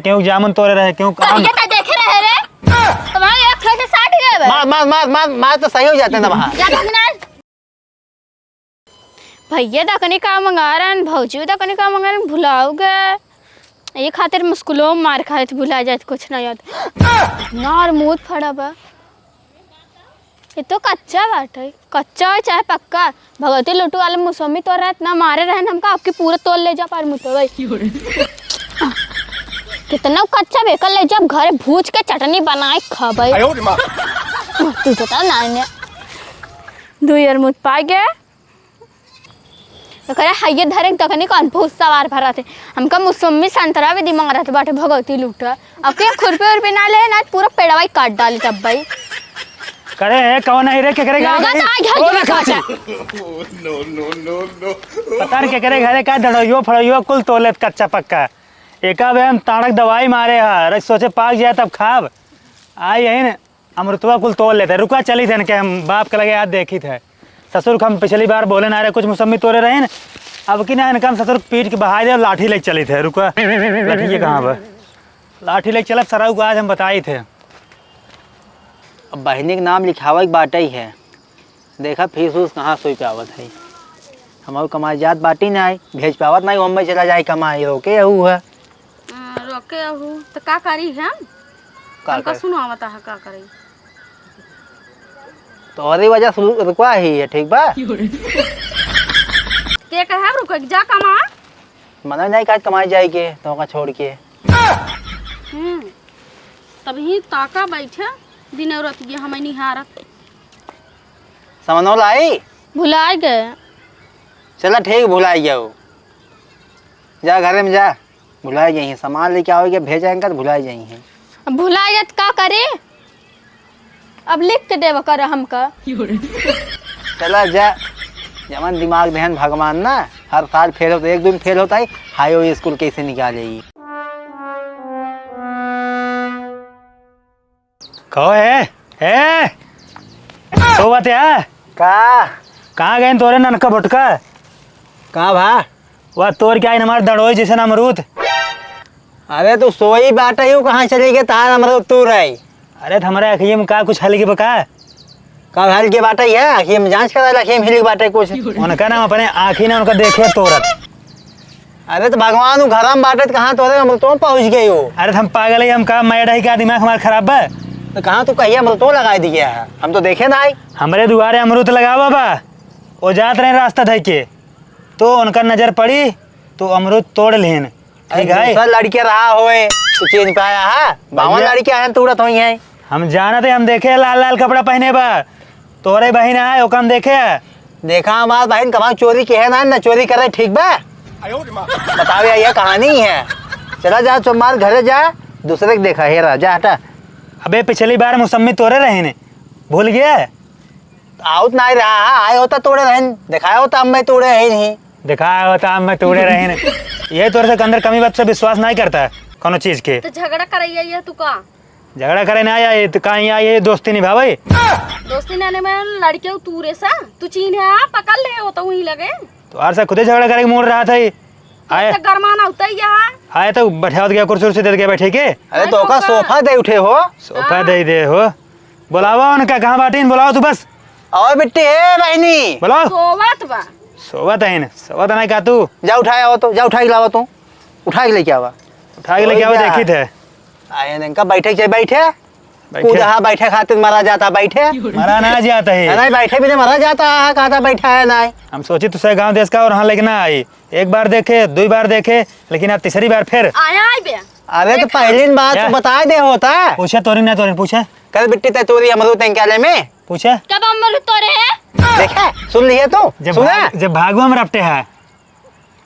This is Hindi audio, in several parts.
क्यों जामुन तोड़े रहे क्यों काम देखे रहे रे तुम्हारे एक खेत 60 गए मार तो सही हो जाते ना वहाँ। भैया दकनी का मंगारन भौजी दकनी का मंगारन भुलाओ गए ये खातिर मुस्कुलो मार खाए थे भुला जाए कुछ नहीं याद नार मूड फड़ा बा ये तो कच्चा बाटे कच्चा हो चाहे पक्का भगवती लुटू वाले मौसमी तो रहत ना मारे रहन हमका आपके पूरा तोड़ ले जा पर मुतो भाई कितना कच्चा बेकल ले जब घर भूज के चटनी बनाए खाबे तू बता ना ने 2 ईयर मुझ पा गया तो करे हाइये धरे तकनी कन्फ्यूज सवार भरा थे हमका मौसमी संतरा भी दिमाग रहते बाटे भगवती लूटा अब के खुरपे उरपे ना ले ना पूरा पेड़वाई काट डाली तब भाई करे है कौन है रे के करे नो पता नहीं के करे घरे का दड़इयो फड़इयो कुल तोलेत कच्चा पक्का एका बे हम ताड़क दवाई मारे हा रस सोचे पाक जाए तब खाब आई यही न अमृतवा कुल तोड़ लेते रुका चली थे के हम बाप के लगे याद देखी थे ससुर हम पिछली बार बोले ना रहे कुछ मौसमी तोड़े रहे न अब कि ना इनका हम ससुर पीट के बहा दे लाठी लेके चली थे रुका लाठी कहाँ पर लाठी लेके चलब सराऊ को आज हम बताई थे अब बहनी के नाम लिखावा एक बाटा ही है देखा फीस उस कहाँ सोई पावत है हमारे कमाई जात बाटी ना आई भेज पावत नहीं मुंबई चला जाए कमाई रोके अहू है रोके अहू तो का करी हम का सुनावता है का करी तो और वजह से रुकवा ही है ठीक बा के कहे रुक जा कमा मना नहीं का कमाई जाएगी तो का छोड़ के तभी ताका बैठे दिन औरत ये हमें निहारत समनो लाई भुला गए चला ठीक भुलाई जाओ जा घर में जा भुलाई जाइए सामान लेके आओगे भेजेंगे तो भुलाई जाइए अब भुला गए तो का करे अब लिख के देव कर हमका चला जा जमन दिमाग दहन भगवान ना हर साल फेल होता एक दिन फेल होता है हाई स्कूल कैसे निकालेगी कहो है सो बात है कहाँ गए तोरे ननका भुटका कहाँ भा वह तोड़ के आए हमारे दड़ोई जैसे अमरूद अरे तो सोई बाटा ही कहाँ चले गए तार अमरूद तू रही अरे हमारे अखिए में का कुछ हल्की बका कब हल के बाटा ही है आखिए में जांच करा आखिए में हिल बाटे कुछ उनका नाम अपने आँखी ने उनका देखे तोरत अरे तो भगवान घर में बाटे कहाँ तोरे अमृतों पहुँच गई हो अरे हम पागल है हम का मैड है क्या दिमाग हमारा खराब है तो कहाँ तू कहिए अमृतों लगा दिया है हम तो देखे ना आई हमारे दुआरे अमरूद लगावा बा वो जात रहे रास्ता थे के तो उनका नजर पड़ी तो अमरूद तोड़ लेन ठीक है लड़के रहा होए तो चेंज पाया है बावन लड़के आए तुरंत हुई है हम जाना थे हम देखे लाल लाल कपड़ा पहने बा तोरे बहन आए ओकम देखे देखा हमारा बहन कमा चोरी की है ना चोरी करे ठीक बा बताओ यार ये कहानी है चला जा तुम्हारे घरे जा दूसरे के देखा हेरा जा हटा अबे पिछली बार मौसमी तोड़े रहे ने भूल गया आउट नहीं रहा आए होता तोड़े रहे दिखाया होता मैं तोड़े है नहीं दिखाया होता मैं तोड़े रहे ने ये तोरे से अंदर कमी बात से विश्वास नहीं करता कोनो चीज के तो झगड़ा करैया ये तू का झगड़ा करे ना आया तो कहीं आए दोस्ती निभावे दोस्ती नाने में लड़के तूरे सा तू चीन है पकड़ ले हो तो वही लगे तो आर से खुदे झगड़ा करे मोड़ रहा था आए गरमाना होता ही यहाँ आए तो बैठा गया कुर्सी उर्सी दे गया बैठे के अरे तो का सोफा दे उठे हो सोफा दे हो बुलावा उनका कहाँ बाटी बुलाओ तू बस और बिट्टी है बहनी बुलाओ सोवत बा सोवत है सोवत नहीं का तू जा उठाया हो तो जा उठा के लावा तू उठा के लेके आवा उठा के लेके आओ देखी थे आए इनका बैठे चाहिए बैठे बैठे खातिर मरा जाता बैठे मरा ना जाता है नहीं बैठे भी नहीं मरा जाता है कहा था बैठा है नहीं हम सोचे तुझसे गांव देश का और हाँ लेकिन आई एक बार देखे 2 बार देखे लेकिन अब तीसरी बार फिर आया बे अरे तो पहली बात तो बता दे होता पूछा तोरी ना तोरी पूछा कल बिट्टी ते तोरी अमरूद निकाले में पूछा कब अमरूद तोरे है देखे सुन लिए तो जब भागो हम रपटे है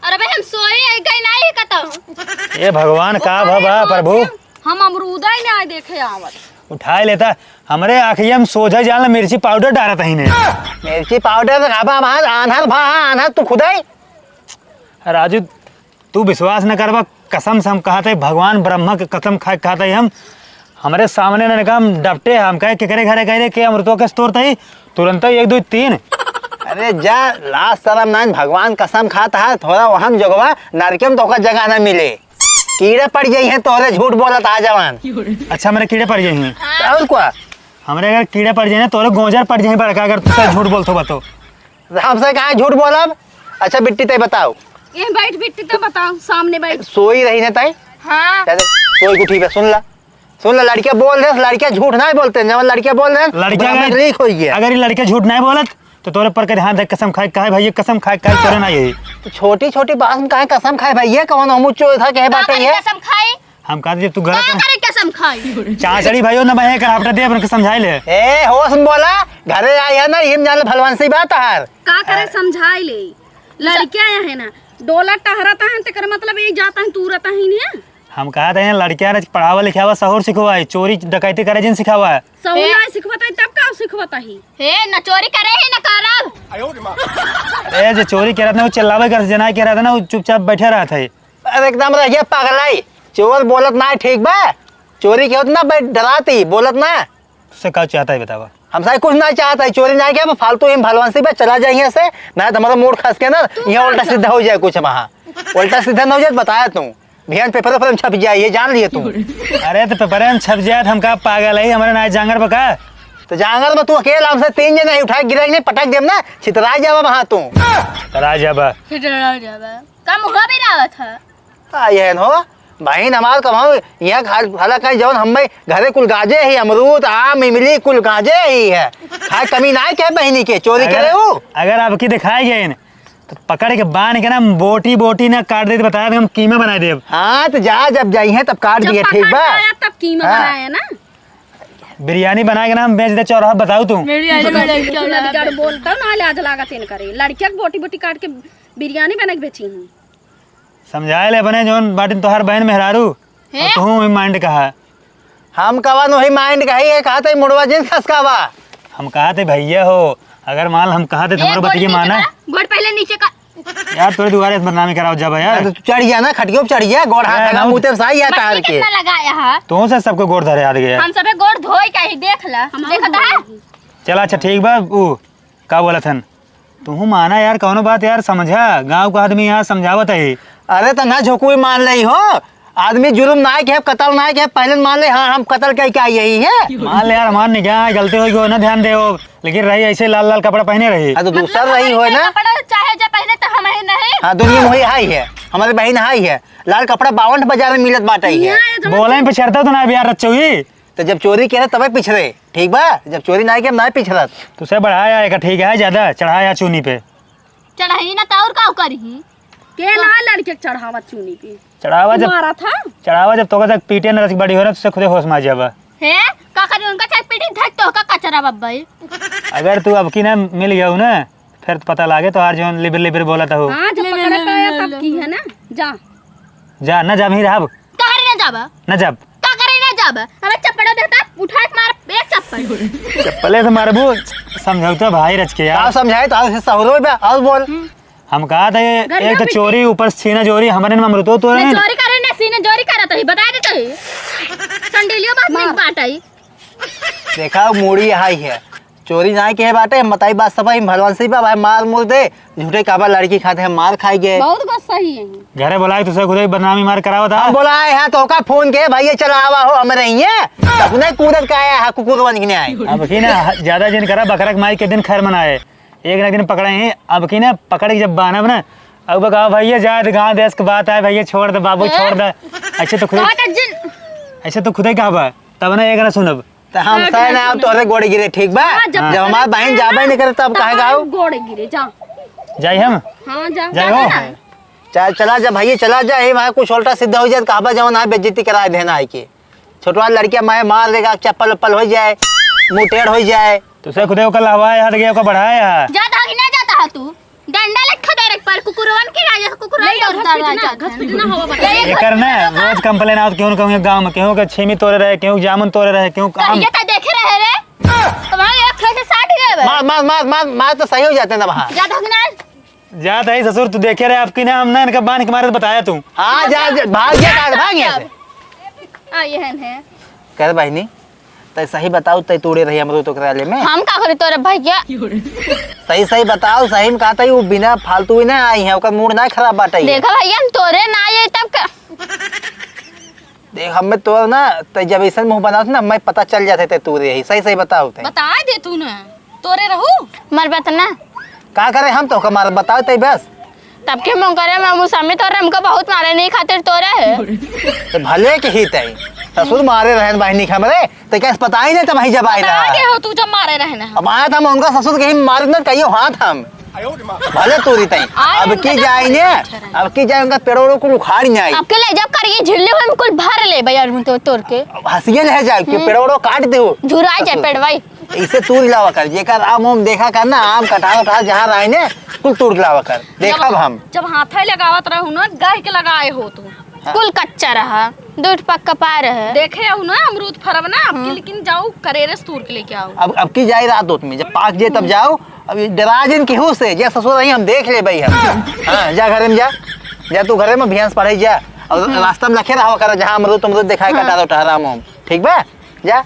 अरे भाई हम सोए गए नहीं कहता ये भगवान का भवा प्रभु हम अमरूद ही नहीं देखे आवत उठा लेता हमारे आखिया में सोझा जाल मिर्ची पाउडर डाला था मिर्ची पाउडर आन्हर तू खुद ही राजू तू विश्वास न करवा कसम से हम कहते भगवान ब्रह्मा के कसम खा कहते हम हमारे सामने ने कहा हम डपटे हम कहे के करे घरे कह के अमृतों के स्टोर था तुरंत 1 2 3 अरे जा लास्ट शर्म ना भगवान कसम खाता है थोड़ा वहां जगवा नरके में तो जगह ना मिले कीड़े पड़ गई हैं तोरे झूठ बोलत आ जवान। अच्छा मेरे कीड़े पड़ गए हैं। और क्या हमारे अगर कीड़े पड़ जाए ना तोरे गोंजर पड़ जाए बड़का, अगर तुझसे झूठ बोलतो बतो। हमसे कहाँ झूठ बोलब। अच्छा बिट्टी तय बताओ, ये बैठ बिट्टी तो बताओ, सामने बैठ। सोई रही ना तय? हाँ सोई उठी पे सुन ला लड़कियां बोल रहे, लड़कियां झूठ नहीं बोलते। जब लड़कियां बोल रहे लड़कियां लीक हो गया। अगर ये लड़के झूठ नहीं बोलत तो तोरे पर कर ध्यान दे, कसम खाए कहे भाई कसम खाए कहे तोरे ना यही। तो छोटी छोटी बात में काहे कसम खाए भैया, कौन अमुचो था कहे बात है। कसम खाई, हम कहते जब तू घर करे कसम खाई। चाचड़ी भाइयों ना बहे करावटा दे अपन के समझाई ले। ए होश में बोला, घरे आई है ना हिम जाल भलवान सी बात है। का करे समझाई ले, लड़कियां है ना डोला टहराता है तेकर मतलब ये जाता है तू रहता ही नहीं। हम कहते हैं लड़कियां पढ़ावा लिखावा सहूर सिखवा, चोरी डकैती करे जिन सिखावा है। सब ना सिखवता है तब का सिखवता ही। हे न चोरी करे ही न करब। ए जो चोरी करत ना वो चिल्लावे कर जना कह रहा था ना वो चुपचाप बैठे रहा था। अरे एकदम रह गया पागलाई, चोर बोलत ना ठीक बा। चोरी के होत ना डराती बोलत ना। उससे क्या चाहता है बतावा। हमसे कुछ ना चाहता है, चोरी ना क्या फालतू हिम भलवान सी बात चला जाए यहाँ से ना हमारा मूड खस के ना यहाँ उल्टा सीधा हो जाए कुछ वहाँ। उल्टा सीधा ना हो जाए बताया तू भियान पेपर पर छप जाए, ये जान लिए तू। अरे तो पेपर में छप जाए हम का पागल है हमारे ना जांगर बका। तो जांगर में तू अकेला हमसे 3 जने उठा गिरा नहीं पटक देम ना छितरा जावा वहाँ तू। तरा जाबा का मुहा भी रावत है। ये हो भाई हमार कमाओ यहाँ खाला कहीं जवन हम घरे कुल गाजे ही अमरूद आम इमली कुल गाजे ही है। खाए कमी ना है क्या बहनी के चोरी करे हो। अगर आपकी दिखाई गए तो पकड़ के बांध के ना बोटी बोटी ना काट दे बताया हम कीमा बना दे। हाँ तो जा जब जाई है तब काट दिए ठीक बा। तब कीमा हाँ। बनाया ना। बिरयानी बना के ना बेच दे चौराहा बताओ तू। लड़का बोलता ना लाज लागत इन करे, लड़किया के बोटी बोटी काट के बिरयानी बना के बेची हूँ। समझाए ले बने जोन बाटिन तोहार बहन मेहरारू तू माइंड कहा। हम कवा वही माइंड कही है कहा थे मुड़वा जिन खसकावा। हम कहा थे भैया हो अगर मान हम कहा थे तुम्हारे बतिए माना गोड़ पहले नीचे का। यार थोड़ी दोबारा बदनामी कराओ जब यार। तो चढ़ गया ना खटियो पे चढ़ गया गोड़ हाथ लगा मुंह ते साई है तार के। कितना लगाया है तू से सबको गोड़ धरे याद गया। हम सबे गोड़ धोई का ही देख ला देखता है। चल अच्छा ठीक बा ऊ का बोला थन तू माना यार कौनो बात यार समझा, गांव का आदमी यहाँ समझावत है। अरे तो ना झोंकुई मान ली हो, आदमी जुर्म ना के कत्ल ना के पहले मान ले। हाँ हम कत्ल कह क्या यही है। मान ले यार हमार निगाह गलती होगी हो ना ध्यान दे हो, लेकिन रही ऐसे लाल लाल कपड़ा पहने रही। तो दूसरा रही हो ना चाहे जब पहले तो हम ही नहीं। हाँ दुनिया में वही हाई है, हमारी बहन हाई है। लाल कपड़ा 52 बाजार में मिलत बाटा ही है। बोले पे चढ़ता तो ना यार रचोई। तो जब चोरी करे तब पिछड़े ठीक बा, जब चोरी ना के ना पिछड़त। तुझसे बढ़ाया एक ठीक है ज्यादा चढ़ाया चूनी पे चढ़ाई ना ताउर का करी के ना लड़के के चढ़ावा चूनी पे चढ़ावा जब मारा था। चढ़ावा जब तो तक पीटे न रस बड़ी हो रहा तुझसे खुदे होश में आ जावा। है का करी उनका चाहे पीटी धक तो का कचरा बब्बा। अगर तू अब की ना मिल गया हूँ ना फिर तो पता लागे तो हर जो लिबर लिबर बोला था हो। हाँ जब पकड़े पाया तब की है ना। जा न जा ही रहा कहारी ना जाबा न जब का करे ना जाबा हमें चप्पड़ देता उठा के मार एक चप्पड़। चप्पले से मारबू समझौता भाई रच के आप यार। समझाए तो आज सहरो पे और बोल। हम कहा था एक तो चोरी ऊपर से छीना चोरी हमारे में अमृतो तो मैं चोरी करे ना सीने चोरी करा तो ही बता देता ही संडेलियो बात नहीं बाटाई। देखा मूड़ी हाई है चोरी ना के है बाटे हम बताई बात सफाई भलवान सी भाई मार मुर दे झूठे काबा लड़की खाते हैं मार खाई गए। बहुत बात सही है। घरे बुलाए तुझसे खुद ही बदनामी मार करावा था। हम बोला है तो का फोन के भाई चला आवा हो हम रही है अपने कूदत का आया है कुकुर बन के आए। अब की ना ज्यादा दिन करा बकरक माई के दिन खैर मनाए एक ना दिन पकड़े हैं। अब की ना पकड़ के जब बानब ना अब कहा भैया जाए गाँव देश की बात है भैया छोड़ दे बाबू छोड़ दे ऐसे तो खुद ही कहा तब ना एक ना सुनब तो हम सही ना अब तोरे गोड़े गिरे ठीक बा। जब हमार बहन जाबे नहीं करे तब काहे गाओ गोड़े गिरे जा। जाए हम हाँ जा जाए हो चला जा भैया चला जा हे वहाँ कुछ उल्टा सीधा हो जाए कहा जवन आए बेइज्जती करा देना है के छोटवा लड़कियां मैं मार देगा चप्पल उप्पल हो जाए मुँह टेढ़ हो जाए। तुझसे खुद कल हवाए हट गया का बढ़ाया ज्यादा ही ना जाता है तू डंडा लखा दे पर कुकुरवन के राजा कुकुरवन घसपिटना हवा बता। ये करना रोज कंप्लेन आओ क्यों कहूँ गाँव में क्यों के छीमी तोड़े रहे क्यों जामुन तोड़े रहे क्यों काम ये तो देखे रहे रे तुम्हारे एक से 60 गए मार मार मार मार मार तो सही हो जाते ना वहाँ। ज्यादा ही ना जाता है ससुर तू देखे रहे आपकी ना हम ना इनका बांध के मारे तो बताया तू। हाँ जा भाग गया भाग गया आ ये है कह बहनी तै सही बताओ तै तोड़े रही अमरूद ओकरा ले में हम का करी तोरे भैया सही सही बताओ सही में कहता वो बिना फालतू ही ना आई है ओकर मूड ना खराब बाटे देखा भैया हम तोरे ना आई तब का देख हमें तो ना तै जब ऐसा मुंह बनाओ ना मैं पता चल जाते थे तू रही सही सही बताओ तै बता दे तू ना तोरे रहू मर बात ना का करे हम तो हमारा बताओ तै बस तब के मुंह करे मैं मुसामी तोरे हमको बहुत मारे नहीं खातिर तोरे है तो भले के ही तै ससुर मारे रहन बहनी हमरे तो क्या पता ही नहीं था वही जब आई बता रहा दे हो तू जब मारे रहना अब आया था उनका ससुर कहीं मार न कहियो हाथ हम भले तूरी तई अब की जाए ने अब की जाए उनका पेड़ों को उखाड़ नहीं आई आपके ले जब करिए झिल्ली में कुल भर ले भैया तो तोड़ के हंसिए रह जाए कि पेड़ों काट दे झुरा जाए पेड़वाई इसे तूर लावा कर जेकर आम उम देखा कर ना आम कटार उठार जहाँ रहे ने कुल तूर लावा कर देखा हम जब हाथ लगावत रहू ना गाय के लगाए हो तू कुल कच्चा रहा दूध पक्का पा रहे देखे हो ना अमरूद फरब ना अब लेकिन जाओ करेरे तूर के लेके आओ अब की जाए रात उत में जब पाक जे तब जाओ अब डरा जिन केहू से जे ससुर रही हम देख ले भाई हम हाँ जा घरे में जा तू घरे में भैंस पढ़े जा और रास्ता में लखे रहा कर जहाँ अमरूद अमरूद दिखाए कटार उठार आम उम ठीक बा जा